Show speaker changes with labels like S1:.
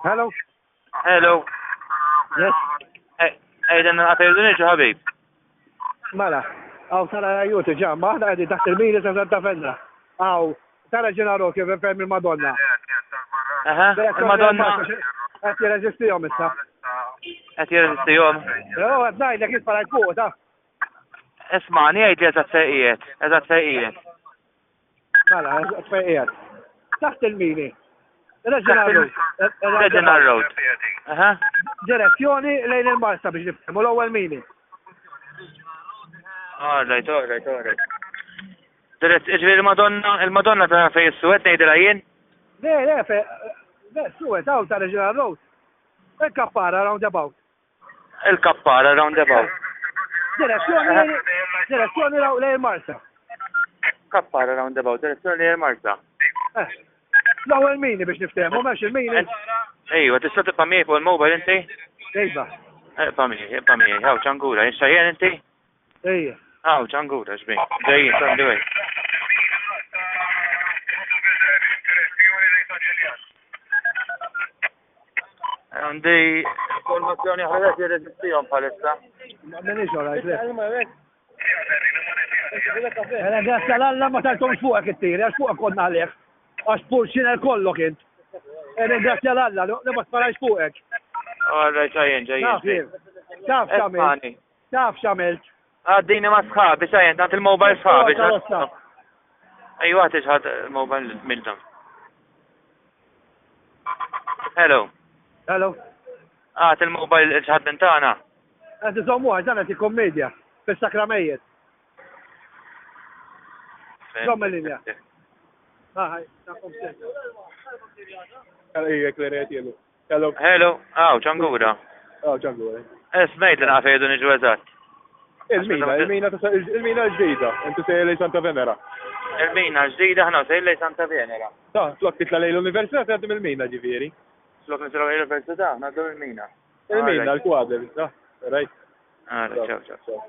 S1: Hello?
S2: Hello.
S1: Yes?
S2: Ejden għatajdu neġu ħabib.
S1: Mela, għaw tara juti ġamma, ħna għedi taħt il-mini ta' Santa Fenna. Għaw, tara ġenaru kif ferm il-Madonna.
S2: Aha, il-Madonna.
S1: Għet jirreġistijom issa.
S2: Għet jirreġistijom.
S1: Jo, għet najdlek jisparajt fuq, ta'
S2: Ismani għajt li eżat fejqiet.
S1: Mela, għet fejqiet. Taħt il-mini. Reġenar
S2: Road. Aha.
S1: Direzzjoni lejn il-Marsa biex nifhmu l-ewwel mini.
S2: Alright. Ġviri il-Madonna ta' fej s-suwet nejdila jien?
S1: Le, suwet, għaw ta' Reġenar Road. Il-kappara roundabout.
S2: Il-kappara roundabout.
S1: Direzzjoni lejn il-Marsa.
S2: Kappara roundabout, direzzjoni lejn il-Marsa.
S1: L-ewwel mini biex niftehmu, mhux il-mini.
S2: Ejwa, tista' tibqa' miegħi fuq il-mobile inti?
S1: Ejba.
S2: Ibqa' miegħi, hawn ċangura, xajjen inti?
S1: Ejja.
S2: Hawn ċangura xbin. Ġejjin, sandi wej. Għandi informazzjoni ħadet jirreġistrihom bħalissa.
S1: Ma minix orajt, le. Grazzi għal-Alla ma tajtomx fuqek it-tiri, għax fuqek konna għalek. Għax pulxin għal-kollok int. Grazzi għal-Alla, li ma sparajx fuqek.
S2: Alright, ġejjin.
S1: Taf xamilt. Taf xamilt.
S2: Għaddini ma sħabi, ġejjin, tant il-mobile sħabi. Ejwa, tiġħad il-mobile mildam. Hello. Għat il-mobile ġħad intana.
S1: Għad iżommu għajan għati kommedja. Fil-sakramejiet. Zomm il-linja.
S2: Hello. ċangura.
S1: ċangura.
S2: Smejt li naqfejdu niġu eżatt.
S1: Il-mina ġdida. Intu sej lej Santa Venera.
S2: Il-mina ġdida ħna sej lej Santa Venera.
S1: Ta' flok titla lej l-Università għaddim il-mina ġifieri.
S2: Flok nitla lej l-Università, għaddim il-mina.
S1: Il-mina, l-kwadri, ta' rajt.
S2: Ciao.